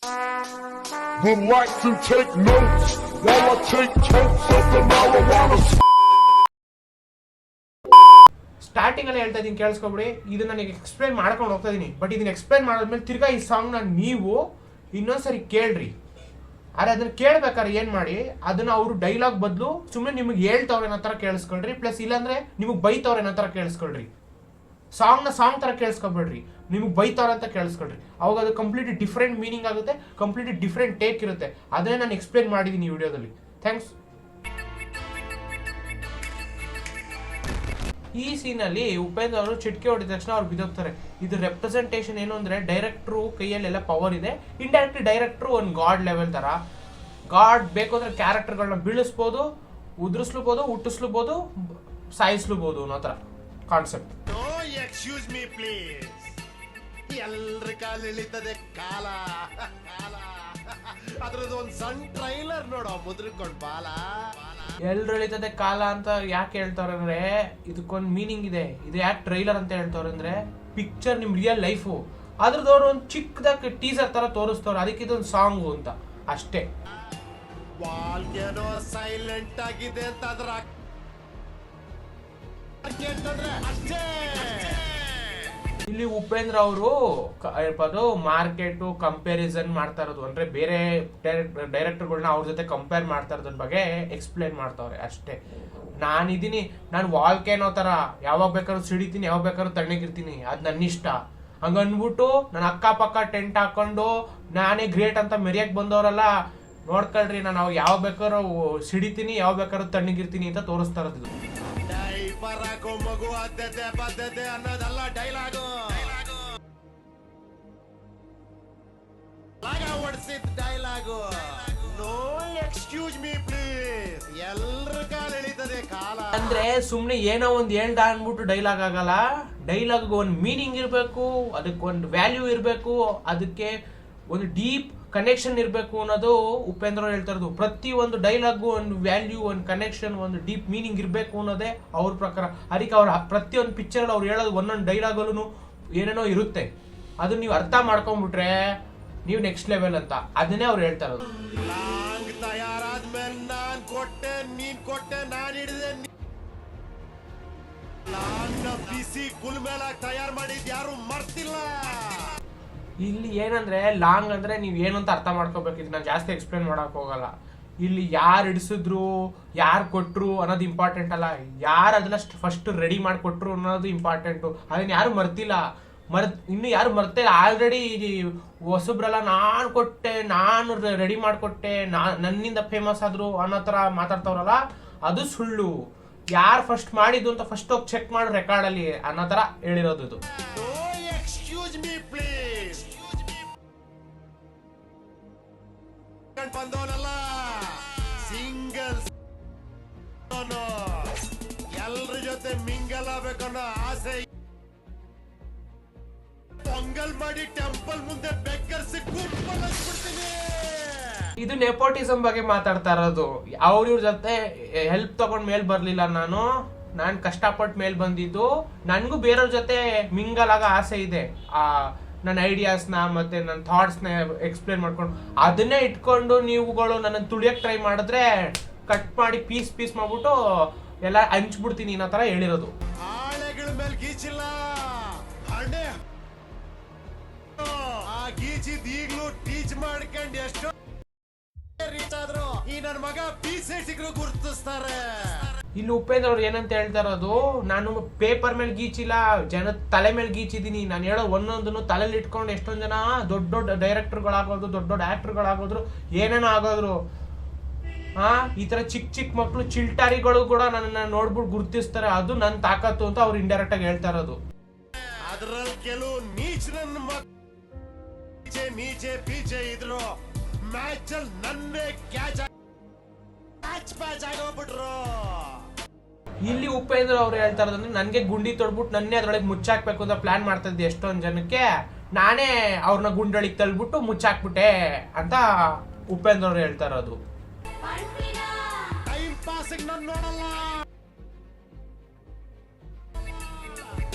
Relax and take notes while I take totes of the marijuana. Starting ಅಲ್ಲಿ ಹೇಳ್ತಾ ಇದೀನಿ ಕೇಳಿಸ್ಕೊಬಿಡಿ. ಇದನ್ನ ನನಗೆ ಎಕ್ಸ್ಪ್ಲೈನ್ ಮಾಡ್ಕೊಂಡು ಹೋಗ್ತಾ ಇದೀನಿ. ಬಟ್ ಇದನ್ನ ಎಕ್ಸ್ಪ್ಲೈನ್ ಮಾಡಿದ್ಮೇಲೆ ತಿರ್ಗಾ ಈ ಸಾಂಗ್ನ ನೀವು ಇನ್ನೊಂದ್ಸರಿ ಕೇಳ್ರಿ. ಆದ್ರೆ ಅದನ್ನ ಕೇಳ್ಬೇಕಾದ್ರೆ ಏನ್ ಮಾಡಿ, ಅದನ್ನ ಅವರು ಡೈಲಾಗ್ ಬದಲು ಸುಮ್ಮನೆ ನಿಮಗೆ ಹೇಳ್ತವ್ರೆ ಅನ್ನೋ ತರ ಕೇಳಿಸ್ಕೊಳ್ರಿ. ಪ್ಲಸ್ ಇಲ್ಲಾಂದ್ರೆ ನಿಮಗೆ ಬೈತವ್ರೆ ಅನ್ನೋ ತರ ಕೇಳಿಸ್ಕೊಳ್ರಿ. ಸಾಂಗ್ನ ಸಾಂಗ್ ತರ ಕೇಳಿಸ್ಕೊಬೇಡ್ರಿ, ನಿಮಗೆ ಬೈತಾರ ಅಂತ ಕೇಳಿಸ್ಕೊಳ್ರಿ. ಅವಾಗ ಅದು ಕಂಪ್ಲೀಟ್ಲಿ ಡಿಫ್ರೆಂಟ್ ಮೀನಿಂಗ್ ಆಗುತ್ತೆ, ಕಂಪ್ಲೀಟ್ಲಿ ಡಿಫ್ರೆಂಟ್ ಟೇಕ್ ಇರುತ್ತೆ. ಅದನ್ನೇ ನಾನು ಎಕ್ಸ್ಪ್ಲೈನ್ ಮಾಡಿದ್ದೀನಿ ಈ ವಿಡಿಯೋದಲ್ಲಿ. ಥ್ಯಾಂಕ್ಸ್. ಈ ಸೀನಲ್ಲಿ ಉಪೇಂದ್ರ ಅವರು ಚಿಟ್ಕೆ ಹೊಡಿದ ತಕ್ಷಣ ಅವ್ರು ಬಿದ್ದೋಗ್ತಾರೆ. ಇದು ರೆಪ್ರೆಸೆಂಟೇಷನ್ ಏನು ಅಂದ್ರೆ, ಡೈರೆಕ್ಟ್ರು ಕೈಯಲ್ಲೆಲ್ಲ ಪವರ್ ಇದೆ. ಇಂಡೈರೆಕ್ಟ್ಲಿ ಡೈರೆಕ್ಟ್ರು ಒಂದು ಗಾಡ್ ಲೆವೆಲ್ ತರ. ಗಾಡ್ ಬೇಕು ಅಂದ್ರೆ ಕ್ಯಾರೆಕ್ಟರ್ಗಳನ್ನ ಬೀಳಿಸ್ಬೋದು, ಉದುರಿಸ್ಲೂಬೋದು, ಹುಟ್ಟಿಸ್ಲೂಬೋದು, ಸಾಯಿಸ್ಲೂಬೋದು ಅನ್ನೋ ತರ ಕಾನ್ಸೆಪ್ಟ್. Excuse me please. ಎಲ್ರ ಕಾಲ ಇಳಿತದೆ ಕಾಲ ಕಾಲ. ಅದ್ರದ್ದು ಒಂದು ಸಣ್ಣ ಟ್ರೈಲರ್ ನೋಡೋ, ಮುದ್ರಕೊಂಡು ಬಾಲ. ಎಲ್ರು ಎಳಿತದೆ ಕಾಲ ಅಂತ ಯಾಕೆ ಹೇಳ್ತಾವ್ರೆ ಅಂದ್ರೆ, ಇದಕ್ಕೊಂದು ಮೀನಿಂಗ್ ಇದೆ. ಇದು ಯಾಕೆ ಟ್ರೈಲರ್ ಅಂತ ಹೇಳ್ತಾವ್ರೆ ಅಂದ್ರೆ, ಪಿಕ್ಚರ್ ನಿಮ್ ರಿಯಲ್ ಲೈಫು ಅದ್ರದವ್ರು ಒಂದು ಚಿಕ್ಕದಾಗ ಟೀಸರ್ ತರ ತೋರಿಸ್ತವ್ರೆ, ಅದಕ್ಕೆ ಇದೊಂದು ಸಾಂಗು ಅಂತ ಅಷ್ಟೇ. ವಾಲ್ಗೇನೋ ಸೈಲೆಂಟ್ ಆಗಿದೆ ಅಂತ ಅದ್ರ ಅಷ್ಟೇ. ಇಲ್ಲಿ ಉಪೇಂದ್ರ ಅವರು ಮಾರ್ಕೆಟ್ ಕಂಪ್ಯಾರಿಸನ್ ಮಾಡ್ತಾ ಇರೋದು ಅಂದ್ರೆ, ಬೇರೆ ಡೈರೆಕ್ಟರ್ಗಳನ್ನ ಅವ್ರ ಜೊತೆ ಕಂಪೇರ್ ಮಾಡ್ತಾ ಇರೋದ್ರ ಬಗ್ಗೆ ಎಕ್ಸ್ಪ್ಲೇನ್ ಮಾಡ್ತಾವ್ರೆ ಅಷ್ಟೇ. ನಾನಿದ್ದೀನಿ, ನಾನು ವಾಲ್ಕೇನೋ ತರ ಯಾವಾಗ ಬೇಕಾದ್ರೂ ಸಿಡಿತೀನಿ, ಯಾವಾಗ ಬೇಕಾದ್ರೂ ತಣ್ಣಗಿರ್ತೀನಿ, ಅದ್ ನನ್ನ ಇಷ್ಟ ಹಂಗ ಅನ್ಬಿಟ್ಟು ನನ್ನ ಅಕ್ಕಪಕ್ಕ ಟೆಂಟ್ ಹಾಕೊಂಡು ನಾನೇ ಗ್ರೇಟ್ ಅಂತ ಮೆರಿಯಕ್ ಬಂದವರಲ್ಲ ನೋಡ್ಕೊಳ್ರಿ. ನಾನು ಅವಾಗ ಯಾವ ಬೇಕಾದ್ರೂ ಸಿಡಿತೀನಿ, ಯಾವ ಬೇಕಾದ್ರೂ ತಣ್ಣಗಿರ್ತೀನಿ ಅಂತ ತೋರಿಸ್ತಾ ಇರೋದು. ಮಗು ಆದ್ಯತೆ ಬದ್ಧತೆ ಅನ್ನೋದಲ್ಲ ಡೈಲಾಗು. ಹೊಡ್ಸಿದ dialogue. No excuse me please. ಎಲ್ರ ಕಾಲ ಎಳಿತದೆ ಕಾಲ ಅಂದ್ರೆ ಸುಮ್ನೆ ಏನೋ ಒಂದ್ ಹೇಳ್ದ ಅನ್ಬಿಟ್ಟು ಡೈಲಾಗ್ ಆಗಲ್ಲ. ಡೈಲಾಗ್ ಒಂದು ಮೀನಿಂಗ್ ಇರ್ಬೇಕು, ಅದಕ್ಕೊಂದು ವ್ಯಾಲ್ಯೂ ಇರ್ಬೇಕು, ಅದಕ್ಕೆ ಒಂದು ಡೀಪ್ ಕನೆಕ್ಷನ್ ಇರಬೇಕು ಅನ್ನೋದು ಉಪೇಂದ್ರ ಹೇಳ್ತಾ ಇರೋದು. ಪ್ರತಿ ಒಂದು ಡೈಲಾಗು ಒಂದು ವ್ಯಾಲ್ಯೂ, ಒಂದು ಕನೆಕ್ಷನ್, ಒಂದು ಡೀಪ್ ಮೀನಿಂಗ್ ಇರಬೇಕು ಅನ್ನೋದೇ ಅವ್ರ ಪ್ರಕಾರ. ಅದಕ್ಕೆ ಅವ್ರ ಪ್ರತಿಯೊಂದು ಪಿಕ್ಚರ್ ಅವ್ರು ಹೇಳೋದು ಒಂದೊಂದು ಡೈಲಾಗಲ್ಲೂ ಏನೇನೋ ಇರುತ್ತೆ. ಅದನ್ನ ನೀವು ಅರ್ಥ ಮಾಡ್ಕೊಂಡ್ಬಿಟ್ರೆ ನೀವು ನೆಕ್ಸ್ಟ್ ಲೆವೆಲ್ ಅಂತ, ಅದನ್ನೇ ಅವ್ರು ಹೇಳ್ತಾ ಇರೋದು. ಲಾಂಗ್ ತಯಾರಾದ್ಮೇಲೆ ನಾನ್ ಕೊಟ್ಟೆ, ನೀನ್ ಕೊಟ್ಟೆ, ನಾನ್ ಹಿಡಿದೆ. ಲಾಂಗ್ ಬಿಸಿ ಕುಲ್ಮೇಲಾಗಿ ತಯಾರು ಮಾಡಿದ್ ಯಾರು ಮರ್ತಿಲ್ಲ. ಇಲ್ಲಿ ಏನಂದ್ರೆ, ಲಾಂಗ್ ಅಂದ್ರೆ ನೀವು ಏನು ಅಂತ ಅರ್ಥ ಮಾಡ್ಕೋಬೇಕು. ನಾನು ಜಾಸ್ತಿ ಎಕ್ಸ್ಪ್ಲೇನ್ ಮಾಡಕ್ ಹೋಗಲ್ಲ. ಇಲ್ಲಿ ಯಾರು ಹಿಡಿಸಿದ್ರು, ಯಾರು ಕೊಟ್ರು ಅನ್ನೋದು ಇಂಪಾರ್ಟೆಂಟ್ ಅಲ್ಲ, ಯಾರು ಅದನ್ನ ಫಸ್ಟ್ ರೆಡಿ ಮಾಡಿಕೊಟ್ರು ಅನ್ನೋದು ಇಂಪಾರ್ಟೆಂಟು. ಅದನ್ನ ಯಾರು ಮರ್ತಿಲ್ಲ, ಇನ್ನು ಯಾರು ಮರ್ತಿಲ್ಲ. ಆಲ್ರೆಡಿ ಹೊಸಬ್ರಲ್ಲ ನಾನು ಕೊಟ್ಟೆ, ನಾನು ರೆಡಿ ಮಾಡಿಕೊಟ್ಟೆ, ನನ್ನಿಂದ ಫೇಮಸ್ ಆದ್ರು ಅನ್ನೋ ತರ ಮಾತಾಡ್ತಾವ್ರಲ್ಲ, ಅದು ಸುಳ್ಳು. ಯಾರು ಫಸ್ಟ್ ಮಾಡಿದ್ದು ಅಂತ ಫಸ್ಟ್ ಹೋಗಿ ಚೆಕ್ ಮಾಡಿ ರೆಕಾರ್ಡಲ್ಲಿ ಅನ್ನೋ ತರ ಹೇಳಿರೋದು ಇದು. Excuse me please. ಬಂದವನಲ್ಲ ಸಿಂಗಲ್, ಎಲ್ರ ಜೊತೆ ಮಿಂಗಲ್ ಆಗ್ಬೇಕನ್ನೋ ಆಸೆ. ಪೊಂಗಲ್ ಮಾಡಿ ಟೆಂಪಲ್ ಮುಂದೆ ಬೆಕ್ಕರ್ಸಿ ಗುಂಪಲ್ ಹಚ್ಬಿಡ್ತೀನಿ. ಇದು ನೆಪೋಟಿಸಮ್ ಬಗ್ಗೆ ಮಾತಾಡ್ತಾ ಇರೋದು. ಅವ್ರ ಜೊತೆ ಹೆಲ್ಪ್ ತಗೊಂಡ್ ಮೇಲ್ ಬರ್ಲಿಲ್ಲ ನಾನು ಕಷ್ಟಪಟ್ಟು ಮೇಲ್ ಬಂದಿದ್ದು. ನನ್ಗೂ ಬೇರೆಯವ್ರ ಜೊತೆ ಮಿಂಗಲ್ ಆಗೋ ಆಸೆ ಇದೆ. ನನ್ನ ಐಡಿಯಾಸ್ನ ಮತ್ತೆ ನನ್ನ ಥಾಟ್ಸ್ನ ಎಕ್ಸ್ಪ್ಲೇನ್ ಮಾಡ್ಕೊಂಡು ಅದನ್ನೇ ಇಟ್ಕೊಂಡು ನೀವುಗಳು ನನ್ನ ತುಳಿಯಕ್ಕೆ ಟ್ರೈ ಮಾಡಿದ್ರೆ ಕಟ್ ಮಾಡಿ ಪೀಸ್ ಮಾಡ್ಬಿಟ್ಟು ಎಲ್ಲ ಹಂಚ್ಬಿಡ್ತೀನಿ ಅನ್ನೋ ತರ ಹೇಳಿರೋದು. ಆಳೆಗಳ ಮೇಲೆ ಗೀಚಿಲ್ಲ, ಹಣೆ ಆ ಗೀಚಿದ್ ಈಗ್ಲೂ ಟೀಚ್ ಮಾಡ್ಕೊಂಡು ಎಷ್ಟೋ ರೀಚ್ ಆದ್ರು ಈ ನನ್ನ ಮಗ ಪೀಸೆಟ್ಸಿಗೂ ಗುರುತಿಸ್ತಾರೆ. ಇಲ್ಲಿ ಉಪೇಂದ್ರ ಅವ್ರು ಏನಂತ ಹೇಳ್ತಾ ಇರೋದು, ನಾನು ಪೇಪರ್ ಮೇಲೆ ಗೀಚಿಲ್ಲ, ಜನದ ತಲೆ ಮೇಲೆ ಗೀಚಿದೀನಿ. ನಾನು ಹೇಳೋ ಒಂದೊಂದನ್ನು ತಲೆಯಲ್ಲಿ ಇಟ್ಕೊಂಡು ಎಷ್ಟೊಂದು ಜನ ದೊಡ್ಡ ದೊಡ್ಡ ಡೈರೆಕ್ಟರ್ಗಳಾಗೋದ್ರು, ದೊಡ್ಡ ದೊಡ್ಡ ಆಕ್ಟರ್ಗಳಾಗೋದ್ರು, ಏನೇನೋ ಆಗೋದ್ರು. ಈ ತರ ಚಿಕ್ಕ ಮಕ್ಕಳು ಚಿಲ್ಟಾರಿಗಳು ಕೂಡ ನನ್ನ ನೋಡ್ಬಿಟ್ಟು ಗುರುತಿಸ್ತಾರೆ. ಅದು ನನ್ನ ತಾಕತ್ತು ಅಂತ ಅವ್ರು ಇಂಡೈರೆಕ್ಟ್ ಆಗಿ ಹೇಳ್ತಾ ಇರೋದು. ಅದ್ರಲ್ಲಿ ಕೆಲವು ನೀಚೆ ಪೀಚೆ ಇದ್ರು ಮ್ಯಾಚ್ ಅಲ್ಲಿ ನನ್ನೇ ಕ್ಯಾಚ್ ಆಗೋಗ್ಬಿಟ್ರು. ಇಲ್ಲಿ ಉಪೇಂದ್ರ ಅವ್ರು ಹೇಳ್ತಾ ಇರೋದಂದ್ರೆ, ನನ್ಗೆ ಗುಂಡಿ ತೊಡ್ಬಿಟ್ಟು ನನ್ನೇ ಅದ್ರೊಳಗೆ ಮುಚ್ಚಾಕ್ಬೇಕು ಅಂತ ಪ್ಲಾನ್ ಮಾಡ್ತಾ ಇದ್ದೆ ಎಷ್ಟೊಂದು ಜನಕ್ಕೆ, ನಾನೇ ಅವ್ರನ್ನ ಗುಂಡೊಳಗೆ ತಳ್ಬಿಟ್ಟು ಮುಚ್ಚಾಕ್ಬಿಟ್ಟೆ ಅಂತ ಉಪೇಂದ್ರ ಅವ್ರು ಹೇಳ್ತಾ ಇರೋದು. ಟೈಮ್ ಪಾಸಿಂಗ್ ನಾನು ನೋಡಲ್ಲ,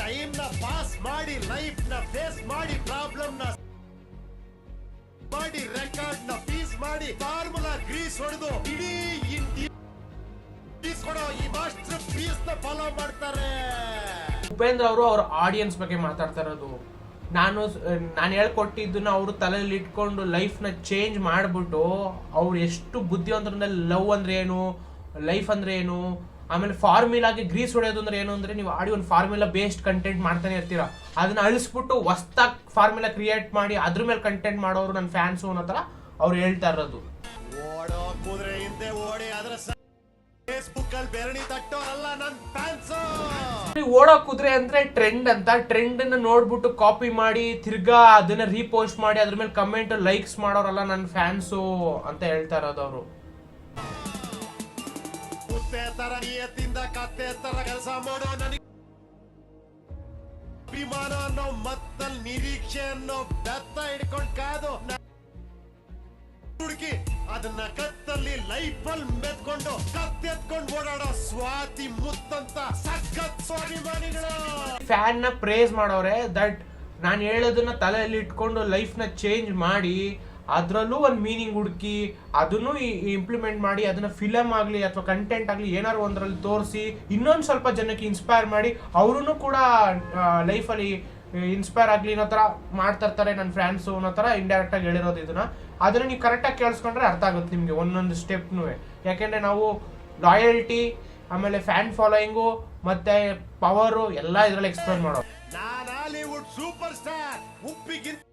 ಟೈಮ್ ನ ಪಾಸ್ ಮಾಡಿ ಲೈಫ್ ನ ಫೇಸ್ ಮಾಡಿ ಪ್ರಾಬ್ಲಮ್ ನ ಮಾಡಿ ರೆಕಾರ್ಡ್ ನ ಪೀಸ್ ಮಾಡಿ ಫಾರ್ಮುಲಾ ಗ್ರೀಸ್ ಹೊಡೆದು ಇಡೀ ಪೀಸ್ ಕೊಡೋ ಈ ಮಾಸ್ಟರ್ ಪೀಸ್ ನ ಫಾಲೋ ಮಾಡ್ತಾರೆ. ಉಪೇಂದ್ರ ಅವರು ಅವ್ರ ಆಡಿಯನ್ಸ್ ಬಗ್ಗೆ ಮಾತಾಡ್ತಾ ಇರೋದು. ನಾನು ಹೇಳ್ಕೊಟ್ಟಿದ್ದನ್ನ ಅವರು ತಲೆಯಲ್ಲಿ ಇಟ್ಕೊಂಡು ಲೈಫ್ನ ಚೇಂಜ್ ಮಾಡಿಬಿಟ್ಟು ಅವ್ರು ಎಷ್ಟು ಬುದ್ಧಿವಂತರಿಂದ ಲವ್ ಅಂದ್ರೆ ಏನು, ಲೈಫ್ ಅಂದ್ರೆ ಏನು, ಆಮೇಲೆ ಫಾರ್ಮುಲಾಗೆ ಗ್ರೀಸ್ ಹೊಡೆಯೋದು ಅಂದ್ರೆ ಏನು ಅಂದ್ರೆ ನೀವು ಆಡಿ ಒಂದು ಫಾರ್ಮುಲಾ ಬೇಸ್ಡ್ ಕಂಟೆಂಟ್ ಮಾಡ್ತಾನೆ ಇರ್ತೀರಾ, ಅದನ್ನ ಅಳಿಸ್ಬಿಟ್ಟು ಹೊಸ್ದಾಗಿ ಫಾರ್ಮುಲಾ ಕ್ರಿಯೇಟ್ ಮಾಡಿ ಅದ್ರ ಮೇಲೆ ಕಂಟೆಂಟ್ ಮಾಡೋರು ನನ್ನ ಫ್ಯಾನ್ಸು ಅನ್ನೋ ಥರ ಅವ್ರು ಹೇಳ್ತಾ ಇರೋದು. ಓಡೋ ಕುದುರೆ ಹಿಂದೆ ಓಡಿ ಅದರ ಫೇಸ್ಬುಕ್ ಅಲ್ಲಿ ಬೆರಣಿ ತಟ್ಟೋರಲ್ಲ ನನ್ನ ಫ್ಯಾನ್ಸ್. ಓಡೋ ಕುದುರೆ ಅಂದ್ರೆ ಟ್ರೆಂಡ್ ಅಂತ, ಟ್ರೆಂಡ್ ಅನ್ನ ನೋಡ್ಬಿಟ್ಟು ಕಾಪಿ ಮಾಡಿ ತಿರ್ಗಾ ಅದನ್ನ ರೀಪೋಸ್ಟ್ ಮಾಡಿ ಅದ್ರ ಮೇಲೆ ಕಮೆಂಟ್ ಲೈಕ್ಸ್ ಮಾಡೋರಲ್ಲ ನನ್ನ ಫ್ಯಾನ್ಸು ಅಂತ ಹೇಳ್ತಾ ಇರೋದು ಅವರು. ಕುತ್ತೆ ತರ ನಿಯತ್ತಿಂದ ಕತ್ತೆ ತರ ಕೆಲಸ ಮಾಡೋ ನನಗೆ ಅಭಿಮಾನ ಅನ್ನೋ ಮತ್ತಲ್ಲಿ ನಿರೀಕ್ಷೆ ಅನ್ನೋ ಬೆತ್ತ ಹಿಡ್ಕೊಂಡ್ ಕಾದು ಹುಡುಕಿ ಅದನ್ನ ಕತ್ತಲ್ಲಿ ಲೈಫಲ್ಲಿ ಮೆತ್ಕೊಂಡು ಕತ್ತೆತ್ಕೊಂಡು ಓಡಾಡೋ ಸ್ವಾತಿ ಮುತ್ತಂತ ಸಖತ್ ಸ್ವಾಭಿಮಾನಿಗಳು ಫ್ಯಾನ್ ನ ಪ್ರೇಸ್ ಮಾಡೋರೆ. ದಟ್ ನಾನು ಹೇಳೋದನ್ನ ತಲೆಯಲ್ಲಿ ಇಟ್ಕೊಂಡು ಲೈಫ್ ನ ಚೇಂಜ್ ಮಾಡಿ ಅದ್ರಲ್ಲೂ ಒಂದು ಮೀನಿಂಗ್ ಹುಡುಕಿ ಅದನ್ನು ಇಂಪ್ಲಿಮೆಂಟ್ ಮಾಡಿ ಅದನ್ನ ಫಿಲಮ್ ಆಗಲಿ ಅಥವಾ ಕಂಟೆಂಟ್ ಆಗಲಿ ಏನಾದ್ರು ಒಂದರಲ್ಲಿ ತೋರಿಸಿ ಇನ್ನೊಂದು ಸ್ವಲ್ಪ ಜನಕ್ಕೆ ಇನ್ಸ್ಪೈರ್ ಮಾಡಿ ಅವ್ರೂ ಕೂಡ ಲೈಫಲ್ಲಿ ಇನ್ಸ್ಪೈರ್ ಆಗಲಿ ಅನ್ನೋ ಥರ ಮಾಡ್ತಾ ಇರ್ತಾರೆ ನನ್ನ ಫ್ರೆಂಡ್ಸು ಅನ್ನೋ ಥರ ಇಂಡೈರೆಕ್ಟ್ ಆಗಿ ಹೇಳಿರೋದು. ಅದನ್ನ ನೀವು ಕರೆಕ್ಟಾಗಿ ಕೇಳಿಸ್ಕೊಂಡ್ರೆ ಅರ್ಥ ಆಗುತ್ತೆ ನಿಮಗೆ ಒಂದೊಂದು ಸ್ಟೆಪ್ನೂ. ಯಾಕೆಂದರೆ ನಾವು ಲಾಯಲ್ಟಿ ಆಮೇಲೆ ಫ್ಯಾನ್ ಫಾಲೋಯಿಂಗು ಮತ್ತೆ ಪವರು ಎಲ್ಲ ಇದರಲ್ಲಿ ಎಕ್ಸ್ಪ್ಲೇನ್ ಮಾಡೋದು. ನಾನು ಹಾಲಿವುಡ್ ಸೂಪರ್ ಸ್ಟಾರ್ ಉಪ್ಪಿಗಿಂತ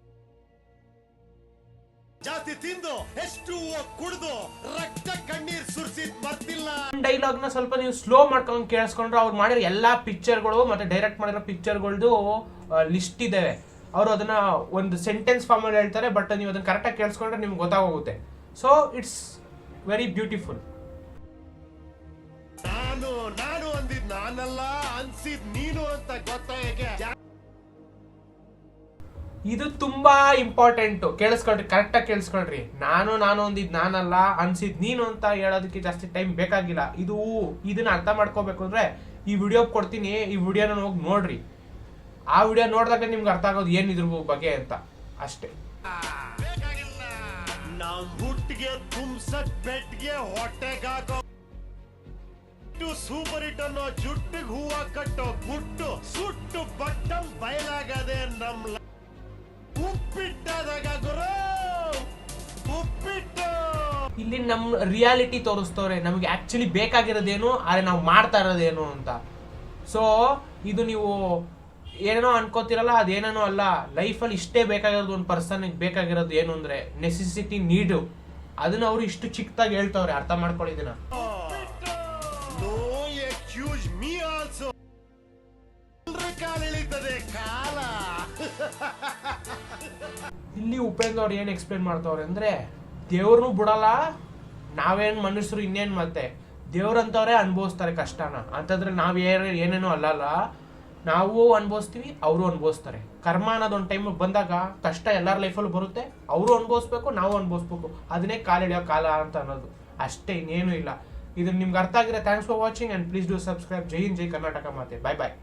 ಜಾಸ್ತಿ ತಿಂದು ಎಷ್ಟು ಕುಡಿದು ರಕ್ತ ಕಣ್ಣೀರ್ ಸುರಿಸಿದ್ ಬರ್ತಿಲ್ಲ. ಡೈಲಾಗ್ ನ ಸ್ವಲ್ಪ ನೀವು ಸ್ಲೋ ಮಾಡ್ಕೊಂಡು ಕೇಳಿಸ್ಕೊಂಡ್ರೆ ಅವ್ರು ಮಾಡಿರೋ ಎಲ್ಲಾ ಪಿಕ್ಚರ್ಗಳು ಮತ್ತೆ ಡೈರೆಕ್ಟ್ ಮಾಡಿರೋ ಪಿಕ್ಚರ್ಗಳದ್ದು ಲಿಸ್ಟ್ ಇದೆ. ಅವರು ಅದನ್ನ ಒಂದು ಸೆಂಟೆನ್ಸ್ ಫಾರ್ಮ್ ಅಲ್ಲಿ ಹೇಳ್ತಾರೆ, ಬಟ್ ನೀವು ಅದನ್ನ ಕರೆಕ್ಟಾಗಿ ಕೇಳಿಸ್ಕೊಂಡ್ರೆ ನಿಮ್ಗೆ ಗೊತ್ತಾಗೋಗುತ್ತೆ. So it's very beautiful. ನಾನು ಅಂದಿದ್ ನಾನಲ್ಲ ಅನ್ಸಿದ್ ನೀನು ಅಂತ ಗೊತ್ತಾಗ ಇದು ತುಂಬಾ ಇಂಪಾರ್ಟೆಂಟ್. ಕೇಳಿಸ್ಕೊಳ್ರಿ, ಕರೆಕ್ಟಾಗಿ ಕೇಳಿಸ್ಕೊಳ್ರಿ. ನಾನು ಅಂದಿದ್ ನಾನಲ್ಲ ಅನ್ಸಿದ್ ನೀನು ಅಂತ ಹೇಳೋದಕ್ಕೆ ಜಾಸ್ತಿ ಟೈಮ್ ಬೇಕಾಗಿಲ್ಲ. ಇದನ್ನ ಅರ್ಥ ಮಾಡ್ಕೋಬೇಕು ಅಂದ್ರೆ ಈ ವಿಡಿಯೋ ಕೊಡ್ತೀನಿ, ಈ ವಿಡಿಯೋನ ಹೋಗಿ ನೋಡ್ರಿ. ಆ ವಿಡಿಯೋ ನೋಡಿದಾಗ ನಿಮ್ಗೆ ಅರ್ಥ ಆಗೋದು ಏನ್ ಇದ್ರ ಬಗ್ಗೆ ಅಂತ ಅಷ್ಟೇ. ಬೇಕಾಗಿಲ್ಲ ನಮ್ ಹುಟ್ಟಿಗೆ ತುಂಬಸಕ್ ಬೆಟ್ಗೆ ಹೊಟ್ಟೆಗಾಕೋ ಸೂಪರ್ ಹಿಟ್ ಅನ್ನೋ ಜುಟ್ಟಿಗೆ ಹೂವ ಕಟ್ಟೋ ಗುಟ್ಟು ಸುಟ್ಟು ಬಟ್ಟಂ ಬಯಲಾಗದೆ ನಮ್ ಉಪ್ಪಿಟ್ಟಾದಾಗ ಗುರು ಉಪ್ಪಿಟ್ಟು. ಇಲ್ಲಿ ನಮ್ ರಿಯಾಲಿಟಿ ತೋರಿಸ್ತವ್ರೆ, ನಮ್ಗೆ ಆಕ್ಚುಲಿ ಬೇಕಾಗಿರೋದೇನು, ಆದ್ರೆ ನಾವು ಮಾಡ್ತಾ ಇರೋದೇನು ಅಂತ. ಸೊ ಇದು ನೀವು ಏನೇನೋ ಅನ್ಕೋತಿರಲ್ಲ, ಅದೇನೇನೋ ಅಲ್ಲ. ಲೈಫಲ್ಲಿ ಇಷ್ಟೇ ಬೇಕಾಗಿರೋದು, ಒಂದು ಪರ್ಸನ್ಗೆ ಬೇಕಾಗಿರೋದು ಏನು ಅಂದ್ರೆ ನೆಸೆಸಿಟಿ, ನೀಡು. ಅದನ್ನ ಅವರು ಇಷ್ಟು ಚಿಕ್ಕದಾಗಿ ಹೇಳ್ತವ್ರೆ, ಅರ್ಥ ಮಾಡ್ಕೊಳ್ಳಿದಿನ. No excuse me also. ಕಾಲ ಎಳಿತದೆ ಕಾಲ. ಇಲ್ಲಿ ಉಪೇಂದ್ರ ಅವ್ರು ಏನ್ ಎಕ್ಸ್ಪ್ಲೇನ್ ಮಾಡ್ತವ್ರೆ ಅಂದ್ರೆ ದೇವ್ರನ್ನೂ ಬಿಡಲ್ಲ, ನಾವೇನ್ ಮನುಷ್ಯರು ಇನ್ನೇನ್ ಮತ್ತೆ ದೇವ್ರಂತವ್ರೆ ಅನುಭವಿಸ್ತಾರೆ ಕಷ್ಟನ ಅಂತಂದ್ರೆ ನಾವ್ ಏನೇನೋ ಅಲ್ಲಲ್ಲ, ನಾವು ಅನುಭವಿಸ್ತೀವಿ, ಅವರು ಅನುಭವಿಸ್ತಾರೆ. ಕರ್ಮ ಅನ್ನೋದೊಂದು ಟೈಮ್ ಬಂದಾಗ ಕಷ್ಟ ಎಲ್ಲರ ಲೈಫಲ್ಲೂ ಬರುತ್ತೆ, ಅವರು ಅನುಭವಿಸ್ಬೇಕು, ನಾವು ಅನುಭವಿಸ್ಬೇಕು. ಅದನ್ನೇ ಕಾಲಿಡಿಯೋ ಕಾಲ ಅಂತ ಅನ್ನೋದು ಅಷ್ಟೇ, ಇನ್ನೇನು ಇಲ್ಲ. ಇದನ್ನ ನಿಮ್ಗೆ ಅರ್ಥ ಆಗಿದ್ರೆ thanks for watching and please do subscribe. Jai Hind, Jai Karnataka ಮಾತೆ. ಬಾಯ್ ಬಾಯ್.